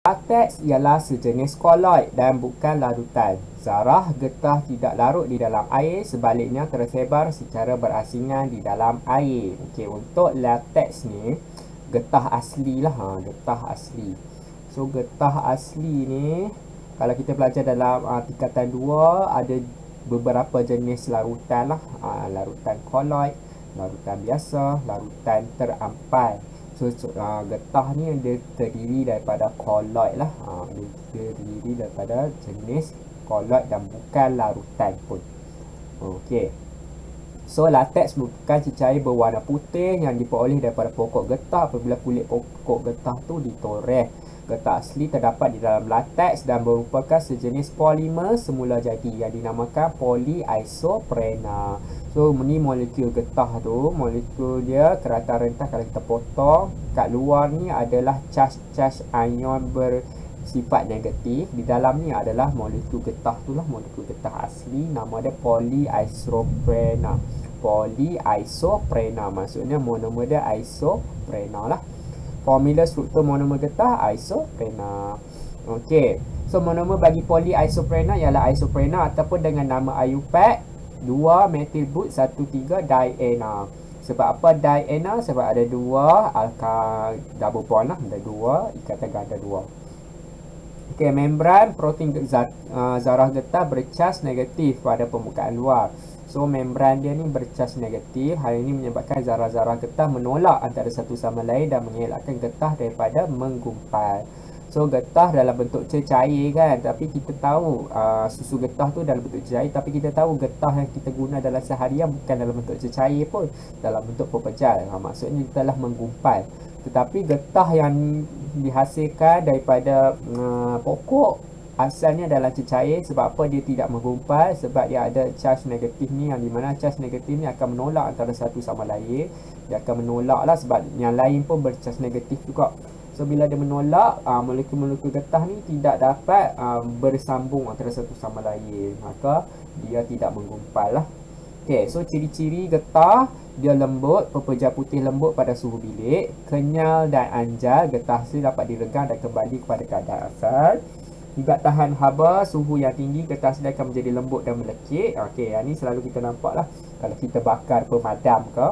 Latex ialah sejenis koloid dan bukan larutan. Zarah getah tidak larut di dalam air, sebaliknya tersebar secara berasingan di dalam air. Okey, untuk latex ni getah asli lah, getah asli. So getah asli ni kalau kita belajar dalam tingkatan 2 ada beberapa jenis larutan lah, larutan koloid, larutan biasa, larutan terampai. So, getah ni dia terdiri daripada koloid lah, dia terdiri daripada jenis koloid dan bukan larutan pun. Okey. So latex merupakan cecair berwarna putih yang diperoleh daripada pokok getah apabila kulit pokok getah tu ditoreh. Getah asli terdapat di dalam latex dan merupakan sejenis polimer semula jadi yang dinamakan polyisoprena. So ni molekul getah tu, molekul dia keratan rentas kalau kita potong, kat luar ni adalah charge ion bersifat negatif. Di dalam ni adalah molekul getah tu lah, molekul getah asli, nama dia polyisoprena. Polyisoprena maksudnya monomer dia isoprena lah. Formula struktur monomer getah isoprena. Okey. So monomer bagi polyisoprena ialah isoprena ataupun dengan nama IUPAC 2-methyl but 1,3-diena. Sebab apa diena? Sebab ada dua alka double bond lah, ada dua ikatan ganda dua. Okey, membran protein zarah getah bercas negatif pada permukaan luar. So membran dia ni bercas negatif. Hal ini menyebabkan zarah-zarah getah menolak antara satu sama lain dan mengelakkan getah daripada menggumpal. So getah dalam bentuk cecair kan, tapi kita tahu susu getah tu dalam bentuk cecair, tapi kita tahu getah yang kita guna dalam seharian bukan dalam bentuk cecair pun, dalam bentuk pepejal. Maksudnya dia telah menggumpal. Tetapi getah yang dihasilkan daripada pokok asalnya dalam cecair. Sebab apa dia tidak menggumpal? Sebab dia ada charge negatif ni, yang dimana charge negatif ni akan menolak antara satu sama lain. Dia akan menolak lah sebab yang lain pun bercharge negatif juga. So bila dia menolak, molekul-molekul getah ni tidak dapat bersambung antara satu sama lain, maka dia tidak menggumpal lah. Okay, so ciri-ciri getah, dia lembut, pepejal putih lembut pada suhu bilik, kenyal dan anjal. Getah asli dapat diregang dan kembali kepada keadaan asal. Tidak tahan haba, suhu yang tinggi, getah asli akan menjadi lembut dan melekit. Okey, yang ni selalu kita nampak lah. Kalau kita bakar pemadam ke,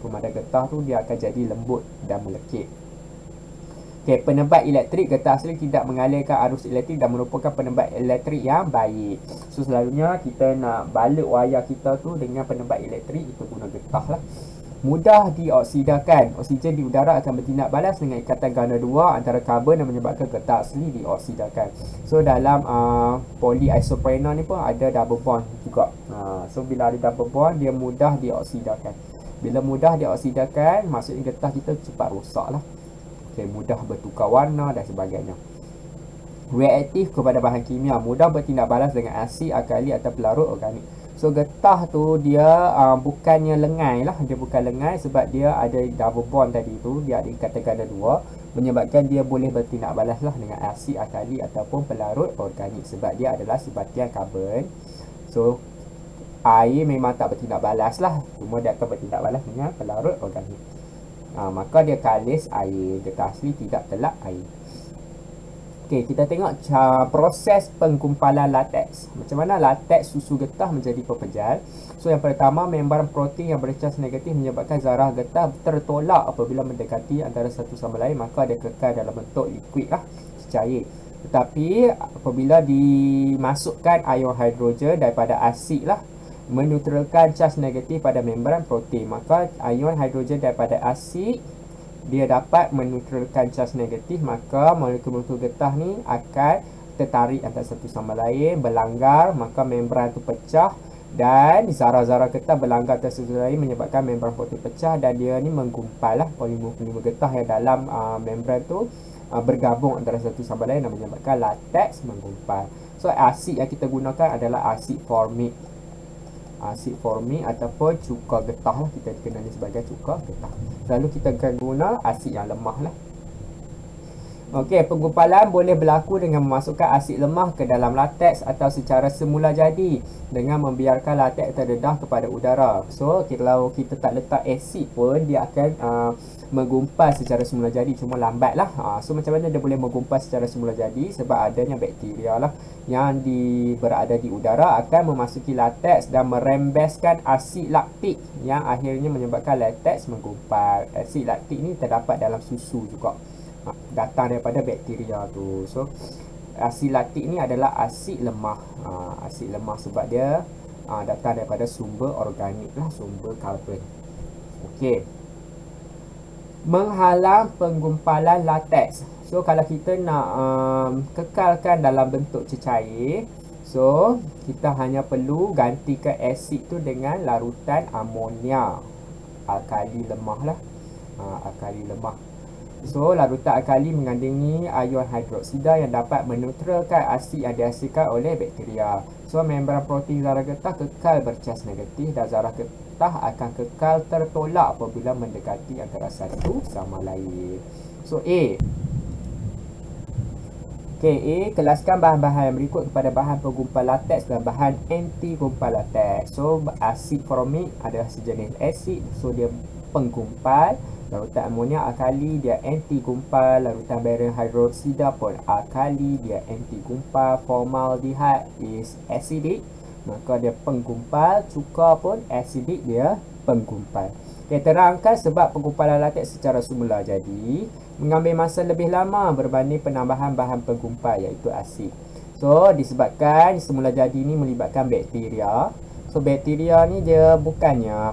pemadam getah tu dia akan jadi lembut dan melekit. Okey, penebat elektrik, getah asli tidak mengalirkan arus elektrik dan merupakan penebat elektrik yang baik. So selalunya kita nak balut wayar kita tu dengan penebat elektrik, kita guna getah lah. Mudah dioksidakan. Oksigen di udara akan bertindak balas dengan ikatan ganda dua antara karbon dan menyebabkan getah asli dioksidakan. So dalam polyisoprena ni pun ada double bond juga. So bila ada double bond, dia mudah dioksidakan. Bila mudah dioksidakan, maksudnya getah kita cepat rosak lah. Okay, mudah bertukar warna dan sebagainya. Reaktif kepada bahan kimia, mudah bertindak balas dengan asid, alkali atau pelarut organik. So getah tu dia bukannya lengai lah, dia bukan lengai sebab dia ada double bond tadi tu, dia ada ikatan ganda dua, menyebabkan dia boleh bertindak balas lah dengan asid, alkali ataupun pelarut organik sebab dia adalah sebatian karbon. So air memang tak bertindak balas lah, cuma dia akan bertindak balas dengan pelarut organik. Maka dia kalis air, getah asli tidak telak air. Okey, kita tengok proses penggumpalan latex. Macam mana latex susu getah menjadi pepejal. So yang pertama, membran protein yang bercas negatif menyebabkan zarah getah tertolak apabila mendekati antara satu sama lain, maka dia kekal dalam bentuk liquid lah, cair. Tetapi apabila dimasukkan ion hidrogen daripada asid lah, menetralkan charge negatif pada membran protein, maka ion hidrogen daripada asid dia dapat menetralkan charge negatif, maka molekul-molekul getah ni akan tertarik antara satu sama lain, berlanggar, maka membran tu pecah dan zarah-zarah getah berlanggar antara satu sama lain menyebabkan membran protein pecah dan dia ni menggumpal lah. Polimer-polimer getah yang dalam membran tu bergabung antara satu sama lain dan menyebabkan latex menggumpal. So asid yang kita gunakan adalah asid formik. Asid formik ataupun cuka getah lah, kita kenali sebagai cuka getah. Lalu kita akan guna asid yang lemah lah. Okey, penggumpalan boleh berlaku dengan memasukkan asid lemah ke dalam lateks atau secara semula jadi dengan membiarkan lateks terdedah kepada udara. So, kalau kita tak letak asid pun dia akan menggumpal secara semula jadi, cuma lambat lah. So, macam mana dia boleh menggumpal secara semula jadi? Sebab adanya bakteria lah yang berada di udara akan memasuki lateks dan merembeskan asid laktik yang akhirnya menyebabkan lateks menggumpal. Asid laktik ni terdapat dalam susu juga. Datang daripada bakteria tu. So asid laktik ni adalah asid lemah. Asid lemah sebab dia datang daripada sumber organik lah, sumber karbon. Okey. Menghalang penggumpalan lateks. So kalau kita nak kekalkan dalam bentuk cecair, so kita hanya perlu gantikan asid tu dengan larutan amonia alkali lemah lah. Alkali lemah. So, larutan alkali mengandungi ion hidroksida yang dapat menetralkan asid yang dihasilkan oleh bakteria. So, membran protein zarah getah kekal bercas negatif dan zarah getah akan kekal tertolak apabila mendekati antara satu sama lain. So, A. Okay, A. Kelaskan bahan-bahan yang berikut kepada bahan penggumpal lateks dan bahan anti gumpal lateks. So, asid formik adalah sejenis asid. So, dia penggumpal. Larutan amonia alkali dia anti gumpal, larutan barium hidroksida pun alkali dia anti gumpal, formaldehyde is acidic maka dia penggumpal, cuka pun acidic dia penggumpal. Okay, terangkan sebab penggumpalan lateks secara semula jadi mengambil masa lebih lama berbanding penambahan bahan penggumpal iaitu asid. So disebabkan semula jadi ni melibatkan bakteria. So bakteria ni dia bukannya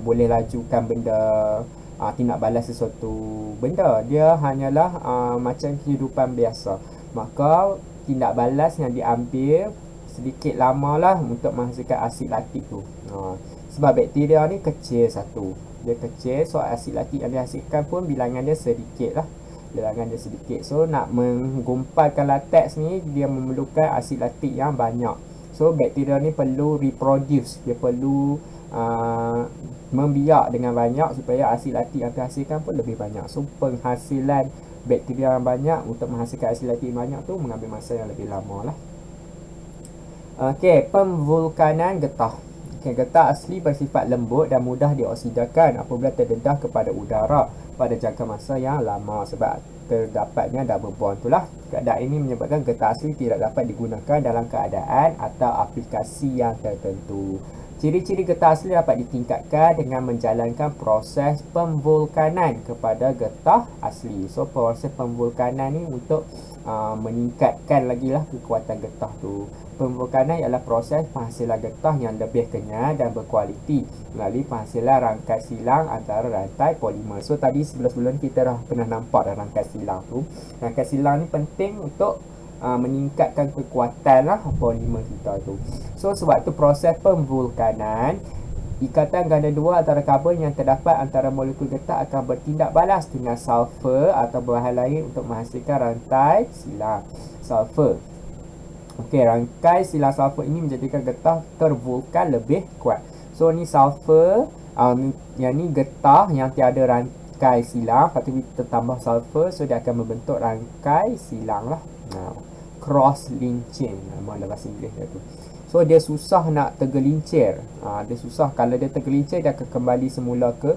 boleh lajukan benda tindak balas sesuatu benda. Dia hanyalah macam kehidupan biasa. Maka tindak balas yang diambil sedikit lama lah untuk menghasilkan asid laktik tu. Sebab bakteria ni kecil satu. Dia kecil, so asid laktik yang dihasilkan pun bilangan dia sedikit lah. Bilangan dia sedikit. So nak menggumpalkan lateks ni dia memerlukan asid laktik yang banyak. So bakteria ni perlu reproduce. Dia perlu membiak dengan banyak supaya asid laktik yang terhasilkan pun lebih banyak. So penghasilan bakteria yang banyak untuk menghasilkan asid laktik banyak tu mengambil masa yang lebih lama lah. Okey, pemvulkanan getah. Okay, getah asli bersifat lembut dan mudah dioksidakan apabila terdedah kepada udara pada jangka masa yang lama sebab terdapatnya double bond itulah. Keadaan ini menyebabkan getah asli tidak dapat digunakan dalam keadaan atau aplikasi yang tertentu. Ciri-ciri getah asli dapat ditingkatkan dengan menjalankan proses pemvulkanan kepada getah asli. So proses pemvulkanan ni untuk meningkatkan lagi lah kekuatan getah tu. Pemvulkanan ialah proses penghasilan getah yang lebih kenyal dan berkualiti melalui penghasilan rangkai silang antara rantai polimer. So tadi sebelum-sebelum kita dah pernah nampak dah rangkai silang tu. Rangkai silang ni penting untuk meningkatkan kekuatan lah polimer kita tu. So sebab tu proses pemvulkanan, ikatan ganda dua antara karbon yang terdapat antara molekul getah akan bertindak balas dengan sulfur atau bahan lain untuk menghasilkan rantai silang sulfur. Okey, rangkai silang sulfur ini menjadikan getah tervulkan lebih kuat. So ni sulfur, yang ni getah yang tiada rangkai silang, lepas tu kita tambah sulfur, so dia akan membentuk rangkai silang lah. Cross link chain nama dalam bahasa Inggeris dia tu. So dia susah nak tergelincir. Dia susah, kalau dia tergelincir dia akan kembali semula ke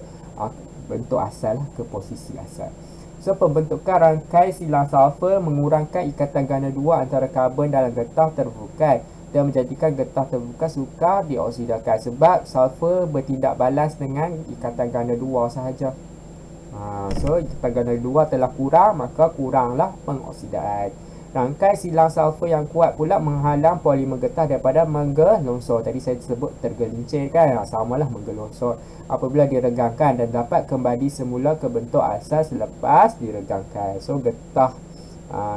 bentuk asal lah, ke posisi asal. So pembentukan rangkai silang sulfur mengurangkan ikatan ganda dua antara karbon dalam getah tervulkan dan menjadikan getah tervulkan sukar dioksidakan sebab sulfur bertindak balas dengan ikatan ganda dua sahaja. So ikatan ganda dua telah kurang, maka kuranglah pengoksidaan. Rangkai silang sulfur yang kuat pula menghalang polimer getah daripada menggelongsor. Tadi saya sebut tergelincir kan, samalah menggelongsor apabila diregangkan dan dapat kembali semula ke bentuk asal selepas diregangkan. So getah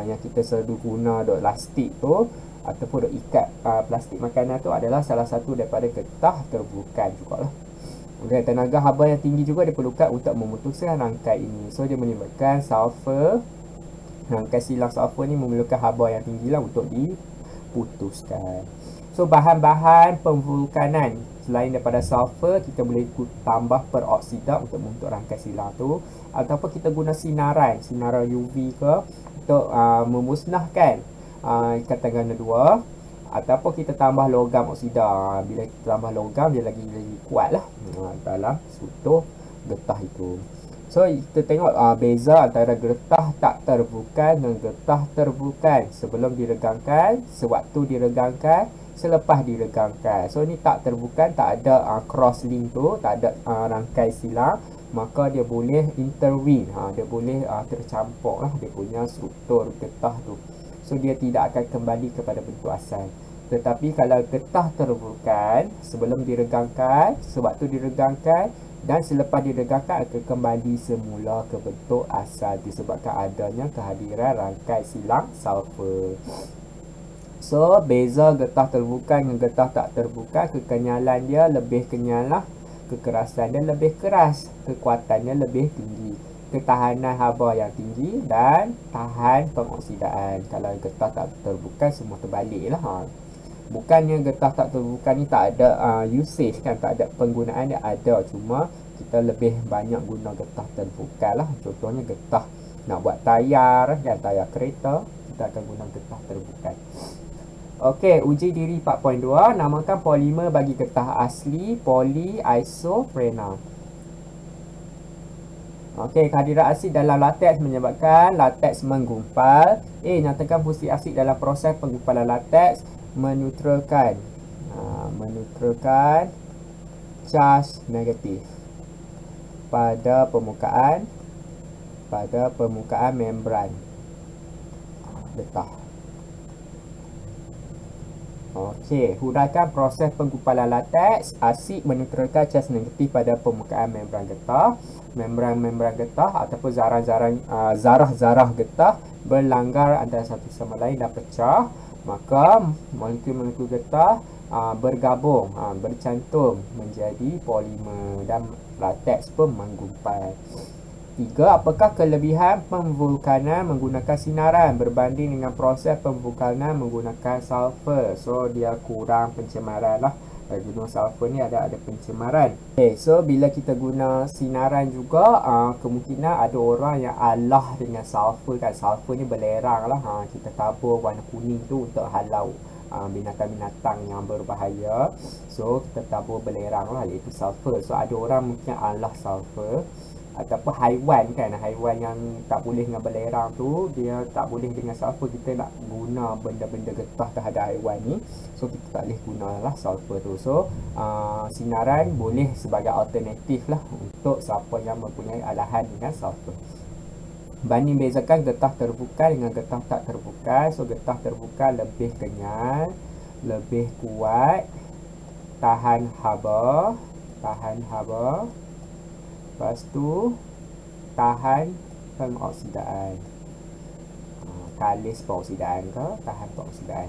yang kita selalu guna duk plastik tu ataupun duk ikat plastik makanan tu adalah salah satu daripada getah tervulkan jugalah. Okay, tenaga haba yang tinggi juga diperlukan untuk memutuskan rangkai ini. So dia menyebabkan sulfur, rangkai silang sulfur ni memerlukan haba yang tinggi lah untuk diputuskan. So bahan-bahan pemvulkanan selain daripada sulfur, kita boleh tambah peroksida untuk membentuk rangkai silang tu, ataupun kita guna sinaran UV ke untuk memusnahkan ikatan ganda 2, ataupun kita tambah logam oksida. Bila kita tambah logam, dia lagi kuat lah dalam struktur getah itu. So kita tengok beza antara getah tak terbuka dengan getah terbuka sebelum diregangkan, sewaktu diregangkan, selepas diregangkan. So ni tak terbuka, tak ada cross link tu, tak ada rangkai silang, maka dia boleh intervene, dia boleh tercampur lah dia punya struktur getah tu. So dia tidak akan kembali kepada bentuk asal. Tetapi kalau getah terbuka, sebelum diregangkan, sewaktu diregangkan dan selepas diregangkan akan kembali semula ke bentuk asal disebabkan adanya kehadiran rangkai silang sulfur. So beza getah terbuka dengan getah tak terbuka, kekenyalan dia lebih kenyal lah, kekerasan dia lebih keras, kekuatannya lebih tinggi, ketahanan haba yang tinggi dan tahan pengoksidaan. Kalau getah tak terbuka semua terbalik lah. Bukannya getah tak terbuka ni tak ada usage kan, tak ada penggunaan dia, ada, cuma kita lebih banyak guna getah terbuka lah. Contohnya getah nak buat tayar kan, tayar kereta, kita akan guna getah terbuka. Okey, uji diri 4.2, namakan polimer bagi getah asli polyisoprena. Okey, kehadiran asid dalam lateks menyebabkan lateks menggumpal. Nyatakan fungsi asid dalam proses penggumpalan lateks. Meneutralkan charge negatif pada permukaan membran getah. Okey, huraikan proses penggumpalan lateks. Asid meneutralkan charge negatif pada permukaan membran getah. Membran getah ataupun zarah-zarah getah berlanggar antara satu sama lain dan pecah. Maka molekul-molekul getah bergabung, bercantum menjadi polimer dan lateks pun menggumpal. 3. Apakah kelebihan pemvulkanan menggunakan sinaran berbanding dengan proses pemvulkanan menggunakan sulfur? So dia kurang pencemaran lah. Guna sulfur ni ada pencemaran. Okay, so bila kita guna sinaran juga, kemungkinan ada orang yang alah dengan sulfur kan. Sulfur ni belerang lah. Kita tabur warna kuning tu untuk halau binatang-binatang yang berbahaya. So kita tabur belerang lah, iaitu sulfur. So ada orang mungkin alah sulfur. Ataupun haiwan kan, haiwan yang tak boleh dengan belerang tu, dia tak boleh dengan sulfur. Kita nak guna benda-benda getah terhadap haiwan ni, so kita tak boleh gunalah sulfur tu. So sinaran boleh sebagai alternatif lah untuk siapa yang mempunyai alahan dengan sulfur. Banding bezakan getah terbuka dengan getah tak terbuka. So getah terbuka lebih kenyal, lebih kuat, tahan haba, lepas tu tahan pengoksidaan, kalis pengoksidaan ke, tahan pengoksidaan.